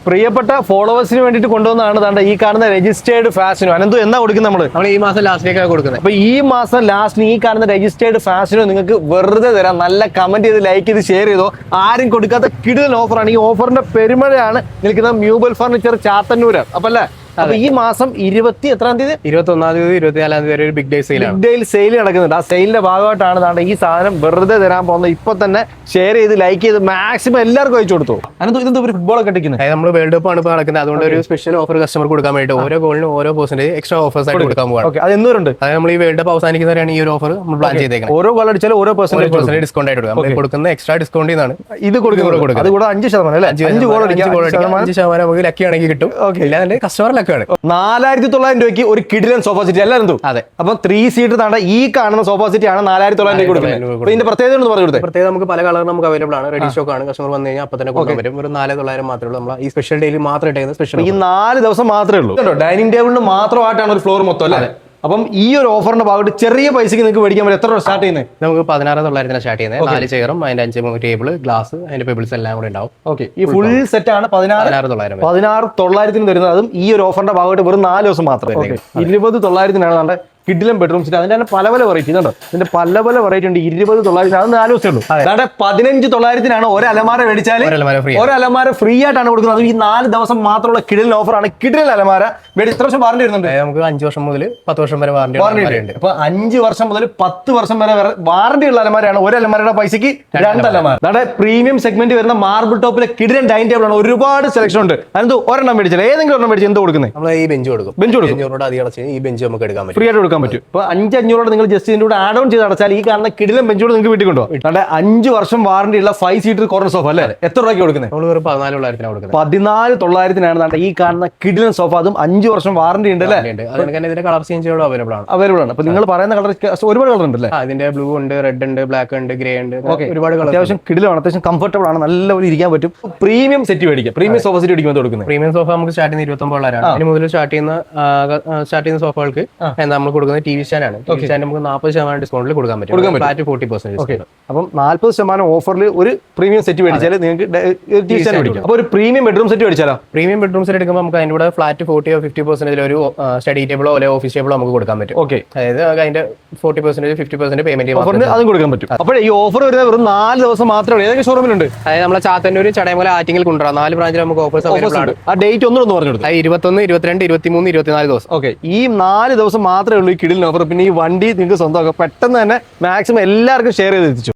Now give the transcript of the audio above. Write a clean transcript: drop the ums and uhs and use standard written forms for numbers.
പ്രിയപ്പെട്ട ഫോളോവേഴ്സിന് വേണ്ടിയിട്ട് കൊണ്ടുവന്നതാണ് ഈ കാണുന്ന രജിസ്റ്റേർഡ് ഫാഷനും. അനന്തു എന്നാ കൊടുക്കുന്നത് നമ്മൾ ഈ മാസം ലാസ്റ്റിലേക്കാണ് കൊടുക്കുന്നത്. അപ്പൊ ഈ മാസം ലാസ്റ്റിന് ഈ കാണുന്ന രജിസ്റ്റേർഡ് ഫാഷനും നിങ്ങൾക്ക് വെറുതെ തരാം. നല്ല കമന്റ് ചെയ്ത് ലൈക്ക് ചെയ്ത് ഷെയർ ചെയ്തോ. ആരും കൊടുക്കാത്ത കിടിലൻ ഓഫറാണ്. ഈ ഓഫറിന്റെ പെരുമഴയാണ് നിൽക്കുന്ന മ്യൂബൽ ഫർണിച്ചർ ചാത്തന്നൂര്. അപ്പൊ അല്ലേ, അപ്പൊ ഈ മാസം 21-ാം തീയതി 21-ാം തീയതി 24-ാം തീയതി ഒരു ബിഗ് ഡേ സെയിൽ നടക്കുന്നുണ്ട്. ആ സെയിലിന്റെ ഭാഗമായിട്ടാണ് ഈ സാധനം വെറുതെ തരാൻ പോകുന്നത്. ഇപ്പൊ തന്നെ ഷെയർ ചെയ്ത് ലൈക്ക് ചെയ്ത് മാക്സിമം എല്ലാവർക്കും അയച്ചു കൊടുത്തു. അതിന് ഇതെന്താ ഒരു ഫുട്ബോൾ ഒക്കെ അടിക്കുന്നത്? നമ്മൾ വേൾഡ് കപ്പ് ആണ് ഇപ്പോൾ നടക്കുന്നത്. അതുകൊണ്ട് ഒരു സ്പെഷ്യൽ ഓഫർ കസ്റ്റമർ കൊടുക്കാൻ വേണ്ടി ഓരോ ഗോളിനും ഓരോ പെർസെന്റേജ് എക്സ്ട്രാ ഓഫേഴ്സ് ആയിട്ട് കൊടുക്കാൻ പോകാം. അത് എന്നൂരുണ്ട്. അതായത് നമ്മൾ ഈ വേൾഡ് കപ്പ് അവസാനിക്കുന്നവരാണ് ഈ ഒരു ഓഫർ നമ്മൾ പ്ലാൻ ചെയ്തേക്കുന്നത്. ഓരോ ഗോൾ അടിച്ചാലും ഓരോ പെർസെന്റേജ് ഡിസ്കൗണ്ട് ആയിട്ട് നമ്മൾ കൊടുക്കുന്ന എക്സ്ട്രാ ഡിസ്കൗണ്ട് ആണ് ഇത് കൊടുക്കുന്നത്. അത് കൂടെ 5% അല്ലേ? 5 ഗോൾ അടിക്കാൻ 5% നമുക്ക് ലക്കി ആണെങ്കിൽ കിട്ടും. ഇല്ലാതെ കസ്റ്റമർ ലക്കാണ്. 4,900 രൂപയ്ക്ക് ഒരു കിടിലൻ സോഫ സെറ്റ് എല്ലാവരും. അതെ, അപ്പൊ 3 സീറ്റ് ആണ് ഈ കാണുന്ന സോഫ സെറ്റ് ആണ് 4,900 രൂപ കൊടുക്കുന്നത്. ഇതിന്റെ പ്രത്യേകത എന്ന് പറഞ്ഞു കൊടുത്തത്. പ്രത്യേകം നമുക്ക് പല കളർ നമുക്ക് അവൈലബിൾ ആണ്. റെഡി സ്റ്റോക്ക് ആണ്. കസ്റ്റമർ വന്നു കഴിഞ്ഞാൽ അപ്പൊ തന്നെ കൊടുക്കാൻ പറ്റും. ഒരു 4,900 മാത്രമേ ഉള്ളൂ. നമ്മൾ ഈ സ്പെഷ്യൽ ഡേയിൽ മാത്രം ഇട്ടേക്കുന്ന സ്പെഷ്യൽ ഈ 4 ദിവസം മാത്രമേ ഉള്ളൂ. ഡൈനിങ് ടേബിളിന് മാത്രമായിട്ടാണ് ഒരു ഫ്ലോർ മൊത്തം അല്ലേ? അപ്പം ഈ ഒരു ഓഫറിന്റെ ഭാഗത്ത് ചെറിയ പൈസക്ക് നിങ്ങൾക്ക് മേടിക്കാൻ പറ്റും. എത്ര രൂപ സ്റ്റാർട്ട് ചെയ്യുന്നത്? നമുക്ക് 16,900 സ്റ്റാർട്ട് ചെയ്യുന്നത്. 4 ചെയറും അതിന്റെ 5 ടേബിൾ, ഗ്ലാസ്, അതിന്റെ പെബിൾസ് എല്ലാം കൂടെ ഉണ്ടാവും. ഓക്കെ, ഈ ഫുൾ സെറ്റ് ആണ് 16,900 വരുന്നത്. അതും ഈ ഒരു ഓഫറിന്റെ ഭാഗമായിട്ട് വെറും 4 ദിവസം മാത്രമേ. 20,900 കിഡിലും ബെഡ്റൂം സെറ്റ്. അതിന്റെ പല വെറൈറ്റി ഉണ്ടോ? ഇതിന്റെ പല വെറൈറ്റി ഉണ്ട്. 20,900 അത് 4 ദിവസമേ ഉള്ളൂ. അതായത് 15,900 ഒരു അലമാര മേടിച്ചാൽ ഒരു അലമാര ഫ്രീ ആയിട്ടാണ് കൊടുക്കുന്നത്. അത് ഈ 4 ദിവസം മാത്രമുള്ള കിഡിലൻ ഓഫറാണ്. കിഡിലൻ അലമാര എത്ര വർഷം വാറണ്ടി വരുന്നുണ്ട്? നമുക്ക് 5 വർഷം മുതൽ 10 വർഷം വരെ വാറണ്ടി ഉണ്ട്. അപ്പൊ 5 വർഷം മുതൽ 10 വർഷം വരെ വാറണ്ടി ഉള്ള അലമാരയാണ്. ഒരു അലമാരയുടെ പൈസക്ക് 2 അലമാര. അതാണ് പ്രീമിയം സെഗ്മെന്റ് വരുന്ന മാർബിൾ ടോപ്പിലെ കിഡിലൻ ഡൈനിങ് ടേബിൾ ആണ്. ഒരുപാട് സെലക്ഷൻ ഉണ്ട്. അതിന് ഒരെണ്ണം മേടിച്ചാൽ ഏതെങ്കിലും ഒരെണ്ണം മേടിച്ചാൽ എന്ത് കൊടുക്കുന്നത്? നമ്മൾ ഈ ബെഞ്ച് കൊടുക്കും. 500 അധികം ഈ ബെഞ്ച് നമുക്ക് എടുക്കാൻ പറ്റും. ഫ്രീ ആയിട്ട് കൊടുക്കാൻ പറ്റും. ഇപ്പൊ 5,500 നിങ്ങൾ ജസ്റ്റ് ഇതിന്റെ കൂടെ ആഡ് ഓൺ ചെയ്ത് അടച്ചാൽ ഈ കാണുന്ന കിടിലൻ ബെഞ്ചോട് നിങ്ങൾക്ക് വീട്ടിൽ കൊണ്ടുപോകും. 5 വർഷം വാറണ്ടി ഉള്ള 5 സീറ്റർ കോർണർ സോഫ അല്ലേ? എത്ര രൂപയ്ക്ക് കൊടുക്കുന്നത്? നമ്മൾ 14,900 കൊടുക്കുന്നത്. 14,900 ഈ കാണുന്ന കിടിലൻ സോഫ. അതും 5 വർഷം വാറണ്ടി ഉണ്ട് അല്ലേ? ഇതിന്റെ കളർ ചേഞ്ചുകളും അവൈലബിൾ ആണ്. അപ്പൊ നിങ്ങൾ പറയുന്ന കളർ ഒരുപാട് കളർ ഉണ്ട് അല്ലേ? അതിന്റെ ബ്ലൂ ഉണ്ട്, റെഡ് ഉണ്ട്, ബ്ലാക്ക് ഉണ്ട്, ഗ്രേ ഉണ്ട്. ഒരുപാട് കളർ. അത്യാവശ്യം കിടിലാണ്. അത്യാവശ്യം കംഫർട്ടബിൾ ആണ്. നല്ലപോലെ ഇരിക്കാൻ പറ്റും. പ്രീമിയം സെറ്റ് മേടിക്കാം. പ്രീമിയം സോഫ സെറ്റ് മേടിക്കുമ്പോൾ കൊടുക്കുന്നത്. പ്രീമിയം സോഫ നമുക്ക് സ്റ്റാർട്ട് ചെയ്യുന്ന 29,000 അതിന് മുതൽ സ്റ്റാർട്ട് ചെയ്യുന്ന സോഫകൾക്ക് നമ്മൾ കൊടുക്കുന്നത് TV സ്റ്റാൻഡ് ആണ്. TV സ്റ്റാൻഡ് നമുക്ക് 40% ഡിസ്കൗണ്ടിൽ കൊടുക്കാൻ പറ്റും. ഫ്ലാറ്റ് 40%. അപ്പം 40% ഓഫറിൽ ഒരു പ്രീമിയം സെറ്റ് മേടിച്ചാൽ നിങ്ങൾക്ക് TV സ്റ്റാൻഡ് മേടിക്കാം. അപ്പോൾ ഒരു പ്രീമിയം ബെഡ്റൂം സെറ്റ് മേടിച്ചാലോ? പ്രീമിയം ബെഡ്റൂം സെറ്റ് എടുക്കുമ്പോൾ നമുക്ക് അതിന്റെ കൂടെ ഫ്ലാറ്റ് 40% ഒരു സ്റ്റഡി ടേബിളോ അല്ലെങ്കിൽ ഓഫീസ് ടേബിളോ നമുക്ക് കൊടുക്കാൻ പറ്റും. ഓക്കെ, അതായത് അതിന്റെ 40% 50% പേയ്മെന്റ് അതും കൊടുക്കാൻ പറ്റും. അപ്പോൾ ഈ ഓഫർ വരുന്നത് വെറും 4 ദിവസം മാത്രമേ. ഏതൊക്കെ ഷോറൂമിലുണ്ട്? അതായത് നമ്മളെ ചാത്തന്നൂർ, ചടയമംഗലം, ആറ്റിങ്ങൽ, കുണ്ടറ 4 ബ്രാഞ്ചിൽ നമുക്ക് ഓഫേഴ്സ് അവൈലബിൾ ആണ്. ആ ഡേറ്റ് ഒന്നും പറഞ്ഞു കൊടുത്തു. 21, 22, 23, 24 ദിവസം. ഓക്കെ, ഈ 4 ദിവസം മാത്രമേ ഉള്ളൂ ഈ കിടിലിന് ഓഫർ. പിന്നെ ഈ വണ്ടി നിങ്ങൾക്ക് സ്വന്തമാക്കാം. പെട്ടെന്ന് തന്നെ മാക്സിമം എല്ലാവർക്കും ഷെയർ ചെയ്ത് എത്തിച്ചു.